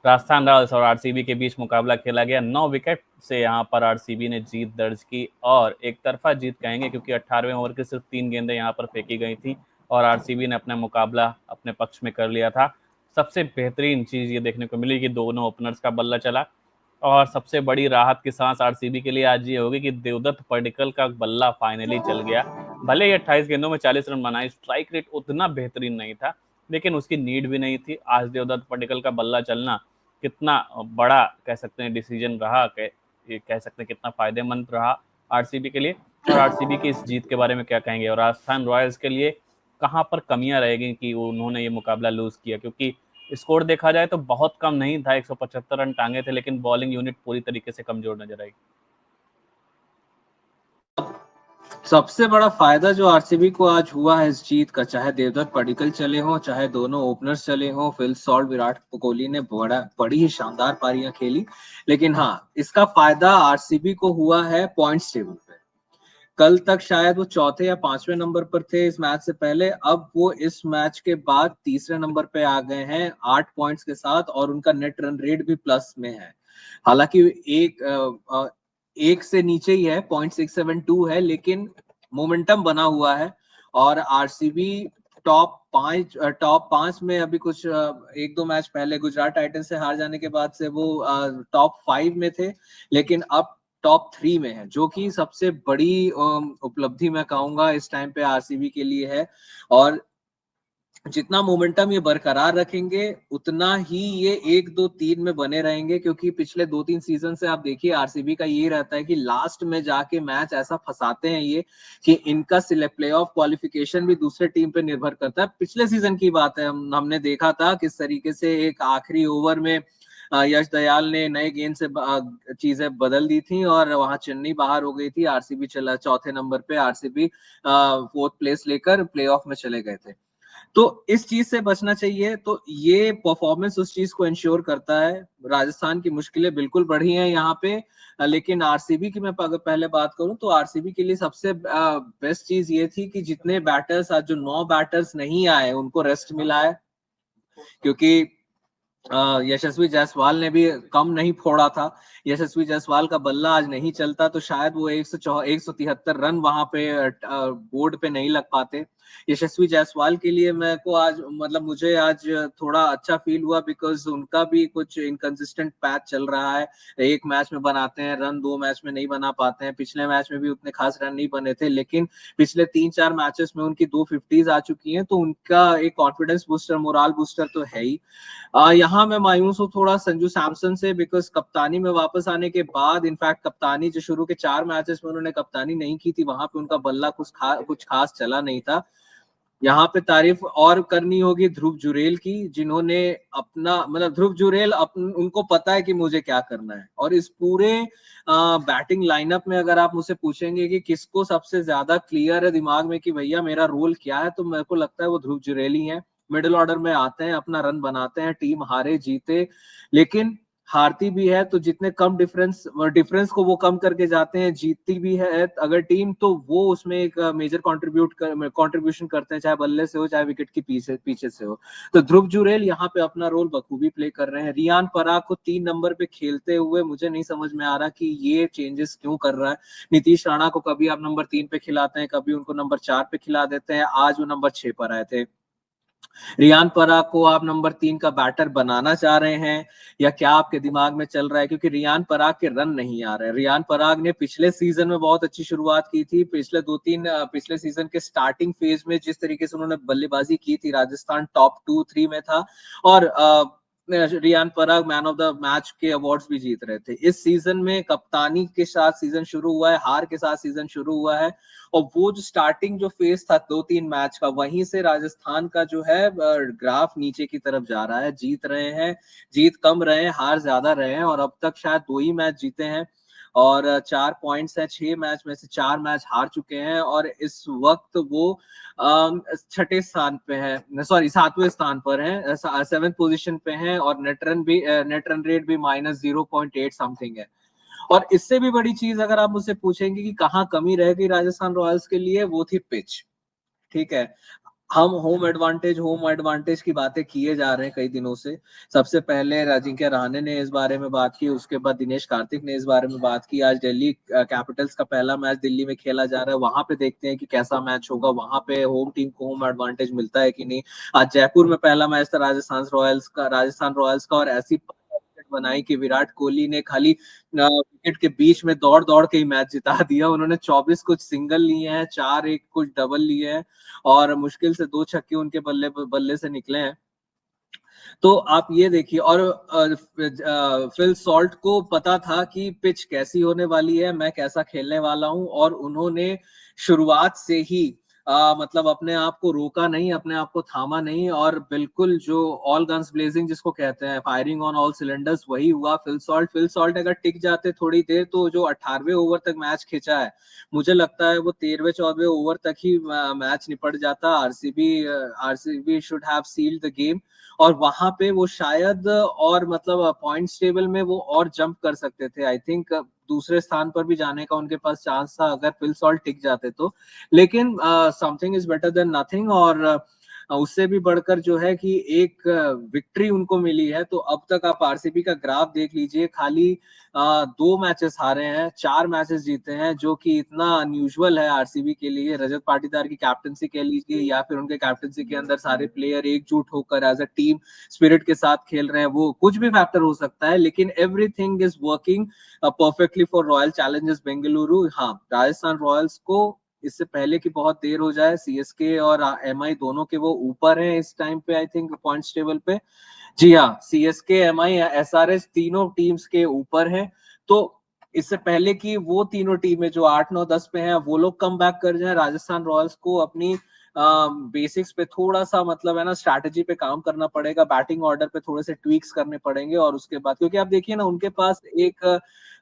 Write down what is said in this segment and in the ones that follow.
Rajasthan Royals और RCB के बीच मुकाबला खेला गया। 9 विकेट से यहाँ पर आरसीबी ने जीत दर्ज की और एक तरफा जीत कहेंगे क्योंकि 18वें ओवर की सिर्फ 3 गेंदें यहाँ पर फेंकी गई थी और आरसीबी ने अपना मुकाबला अपने पक्ष में कर लिया था। सबसे बेहतरीन चीज़ ये देखने को मिली कि दोनों ओपनर्स का बल्ला चला और सबसे बड़ी राहत की सांस आरसीबी के लिए आज ये होगी कि देवदत्त पडिक्कल का बल्ला फाइनली चल गया। भले ही 28 गेंदों में 40 रन बनाए, स्ट्राइक रेट उतना बेहतरीन नहीं था लेकिन उसकी नीड भी नहीं थी। आज देवदत्त पडिक्कल का बल्ला चलना कितना बड़ा कह सकते हैं डिसीजन रहा, ये कह सकते हैं कितना फायदेमंद रहा आरसीबी के लिए। और आरसीबी की इस जीत के बारे में क्या कहेंगे और राजस्थान रॉयल्स के लिए कहाँ पर कमियां रहेगी कि उन्होंने ये मुकाबला लूज किया, क्योंकि स्कोर देखा जाए तो बहुत कम नहीं था, 175 रन टांगे थे लेकिन बॉलिंग यूनिट पूरी तरीके से कमजोर नजर आई। सबसे बड़ा फायदा जो आरसीबी को आज हुआ है इस जीत का, चाहे देवदत्त पडिक्कल चले हों, चाहे दोनों ओपनर्स चले हों, फिल सॉल्ट, विराट कोहली ने बड़ी ही शानदार पारियां खेली, लेकिन हाँ, इसका फायदा आरसीबी को हुआ है पॉइंट्स टेबल पे। कल तक शायद वो चौथे या पांचवें नंबर पर थे इस मैच से पहले, अब वो इस मैच के बाद तीसरे नंबर पे आ गए हैं 8 पॉइंट्स के साथ और उनका नेट रन रेट भी प्लस में है। हालांकि एक से नीचे ही है, 0.672 है, लेकिन मोमेंटम बना हुआ है और आरसीबी टॉप पांच में अभी कुछ 1-2 मैच पहले गुजरात टाइटंस से हार जाने के बाद से वो टॉप 5 में थे, लेकिन अब टॉप 3 में है, जो कि सबसे बड़ी उपलब्धि मैं कहूंगा इस टाइम पे आरसीबी के लिए है। और जितना मोमेंटम ये बरकरार रखेंगे उतना ही ये 1-2-3 में बने रहेंगे, क्योंकि पिछले 2-3 सीजन से आप देखिए आरसीबी का ये रहता है कि लास्ट में जाके मैच ऐसा फंसाते हैं ये कि इनका प्ले ऑफ क्वालिफिकेशन भी दूसरे टीम पे निर्भर करता है। पिछले सीजन की बात है, हमने देखा था किस तरीके से एक आखिरी ओवर में यश दयाल ने नए गेंद से चीजें बदल दी थी और वहां चेन्नई बाहर हो गई थी, आरसीबी चला चौथे नंबर पे, आरसीबी 4th प्लेस लेकर प्लेऑफ में चले गए थे। तो इस चीज से बचना चाहिए, तो ये परफॉर्मेंस उस चीज को इंश्योर करता है। राजस्थान की मुश्किलें बिल्कुल बढ़ी हैं यहाँ पे, लेकिन आरसीबी की मैं अगर पहले बात करूं तो आरसीबी के लिए सबसे बेस्ट चीज ये थी कि जितने बैटर्स आज जो 9 बैटर्स नहीं आए उनको रेस्ट मिला है, क्योंकि यशस्वी जायसवाल ने भी कम नहीं फोड़ा था। यशस्वी जायसवाल का बल्ला आज नहीं चलता तो शायद वो 173 रन वहां पे बोर्ड पे नहीं लग पाते। यशस्वी जायसवाल के लिए मैं को आज मुझे आज थोड़ा अच्छा फील हुआ, बिकॉज उनका भी कुछ इनकंसिस्टेंट पैच चल रहा है। एक मैच में बनाते हैं रन, 2 मैच में नहीं बना पाते हैं। पिछले मैच में भी उतने खास रन नहीं बने थे, लेकिन पिछले 3-4 मैचेस में उनकी 2 50s आ चुकी हैं, तो उनका एक कॉन्फिडेंस बूस्टर, मोराल बूस्टर तो है ही। यहाँ मैं मायूस हूँ थोड़ा संजू सैमसन से, बिकॉज कप्तानी में वापस आने के बाद, इनफैक्ट कप्तानी जो शुरू के 4 मैचेस में उन्होंने कप्तानी नहीं की थी, वहां पे उनका बल्ला कुछ खास चला नहीं था। यहाँ पे तारीफ और करनी होगी ध्रुव जुरेल की, जिन्होंने अपना ध्रुव जुरेल उनको पता है कि मुझे क्या करना है, और इस पूरे बैटिंग लाइनअप में अगर आप मुझसे पूछेंगे कि किसको सबसे ज्यादा क्लियर है दिमाग में कि भैया मेरा रोल क्या है, तो मेरे को लगता है वो ध्रुव जुरेल ही है। मिडिल ऑर्डर में आते हैं, अपना रन बनाते हैं, टीम हारे जीते लेकिन हारती भी है तो जितने कम डिफरेंस को वो कम करके जाते हैं, जीतती भी है अगर टीम, तो वो उसमें एक मेजर कंट्रीब्यूशन करते हैं, चाहे बल्ले से हो चाहे विकेट की पीछे से हो। तो ध्रुव जुरेल यहाँ पे अपना रोल बखूबी प्ले कर रहे हैं। रियान पराग को 3 नंबर पे खेलते हुए मुझे नहीं समझ में आ रहा कि ये चेंजेस क्यों कर रहा है। नीतीश राणा को कभी आप नंबर 3 पे खिलाते हैं, कभी उनको नंबर 4 पे खिला देते हैं, आज वो नंबर 6 पर आए थे। रियान पराग को आप नंबर 3 का बैटर बनाना चाह रहे हैं या क्या आपके दिमाग में चल रहा है, क्योंकि रियान पराग के रन नहीं आ रहे। रियान पराग ने पिछले सीजन में बहुत अच्छी शुरुआत की थी, पिछले सीजन के स्टार्टिंग फेज में जिस तरीके से उन्होंने बल्लेबाजी की थी, राजस्थान टॉप 2-3 में था और Riyan Parag man of the match के अवार्ड्स भी जीत रहे थे। इस सीजन में कप्तानी के साथ सीजन शुरू हुआ है, हार के साथ सीजन शुरू हुआ है, और वो जो स्टार्टिंग जो फेज था 2-3 मैच का, वहीं से राजस्थान का जो है ग्राफ नीचे की तरफ जा रहा है। जीत रहे हैं, जीत कम रहे हैं, हार ज्यादा रहे हैं, और अब तक शायद 2 ही मैच जीते हैं और 4 पॉइंट्स है। 6 मैच में से 4 मैच हार चुके हैं और इस वक्त वो 6ठे स्थान पे है, सॉरी 7वें स्थान पर है, 7th पोजीशन पे है, और नेट रन रेट भी -0.8 समथिंग है। और इससे भी बड़ी चीज अगर आप मुझसे पूछेंगे कि कहाँ कमी रह गई राजस्थान रॉयल्स के लिए, वो थी पिच। ठीक है, हम होम एडवांटेज की बातें किए जा रहे हैं कई दिनों से। सबसे पहले अजिंक्य रहाणे ने इस बारे में बात की, उसके बाद दिनेश कार्तिक ने इस बारे में बात की। आज दिल्ली कैपिटल्स का पहला मैच दिल्ली में खेला जा रहा है, वहां पे देखते हैं कि कैसा मैच होगा, वहां पे होम टीम को होम एडवांटेज मिलता है कि नहीं। आज जयपुर में पहला मैच था राजस्थान रॉयल्स का, और ऐसी बनाई कि विराट कोहली ने खाली विकेट के बीच में दौड़ दौड़ के ही मैच जिता दिया। उन्होंने 24 कुछ सिंगल लिए हैं, 4 एक कुछ डबल लिए हैं, और मुश्किल से 2 छक्के उनके बल्ले से निकले हैं। तो आप ये देखिए, और फिल सॉल्ट को पता था कि पिच कैसी होने वाली है, मैं कैसा खेलने वाला हूं, और उन्होंने शुरुआत से ही मतलब अपने आप को रोका नहीं, अपने आप को थामा नहीं, और बिल्कुल जो ऑल गन्स ब्लेजिंग जिसको कहते हैं, फायरिंग ऑन ऑल सिलेंडर्स, वही हुआ। फिल सॉल्ट अगर टिक जाते थोड़ी देर, तो जो 18वें ओवर तक मैच खिंचा है, मुझे लगता है वो 13वें-14वें ओवर तक ही मैच निपट जाता। RCB should have sealed the game, और वहां पे वो शायद और मतलब पॉइंट्स टेबल में वो और जंप कर सकते थे। आई थिंक दूसरे स्थान पर भी जाने का उनके पास चांस था अगर फिल सॉल्ट टिक जाते तो। लेकिन something is better than nothing, और उससे भी बढ़कर जो है कि एक विक्ट्री उनको मिली है। तो अब तक आप आरसीबी का ग्राफ देख लीजिए, खाली 2 मैचेस हारे हैं, 4 मैचेस जीते हैं, जो कि इतना अनयूजुअल है आरसीबी के लिए। रजत पाटीदार की कैप्टनसी कह लीजिए, या फिर उनके कैप्टनसी के अंदर सारे प्लेयर एकजुट होकर एज अ टीम स्पिरिट के साथ खेल रहे हैं, वो कुछ भी फैक्टर हो सकता है, लेकिन everything is working perfectly for royal Challengers Bengaluru. हाँ, राजस्थान रॉयल्स को इससे पहले कि बहुत देर हो जाए, सीएसके और एमआई दोनों के वो ऊपर हैं इस टाइम पे, आई थिंक पॉइंट्स टेबल पे। जी हाँ, सीएसके, एमआई, एसआरएच तीनों टीम्स के ऊपर हैं। तो इससे पहले कि वो तीनों टीमें जो 8, 9, 10 पे हैं, वो लोग कम बैक कर जाए, राजस्थान रॉयल्स को अपनी बेसिक्स पे थोड़ा सा मतलब है ना, स्ट्रैटेजी पे काम करना पड़ेगा, बैटिंग ऑर्डर पे थोड़े से ट्वीक्स करने पड़ेंगे, और उसके बाद क्योंकि आप देखिए ना, उनके पास एक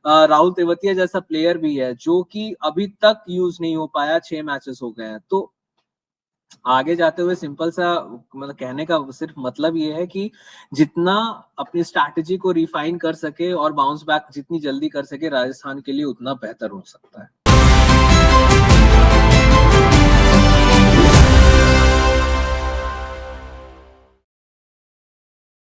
राहुल तेवतिया जैसा प्लेयर भी है, जो कि अभी तक यूज नहीं हो पाया, 6 मैचेस हो गए हैं। तो आगे जाते हुए सिंपल सा मतलब कहने का सिर्फ मतलब ये है कि जितना अपनी स्ट्रैटेजी को रिफाइन कर सके और बाउंस बैक जितनी जल्दी कर सके राजस्थान के लिए, उतना बेहतर हो सकता है।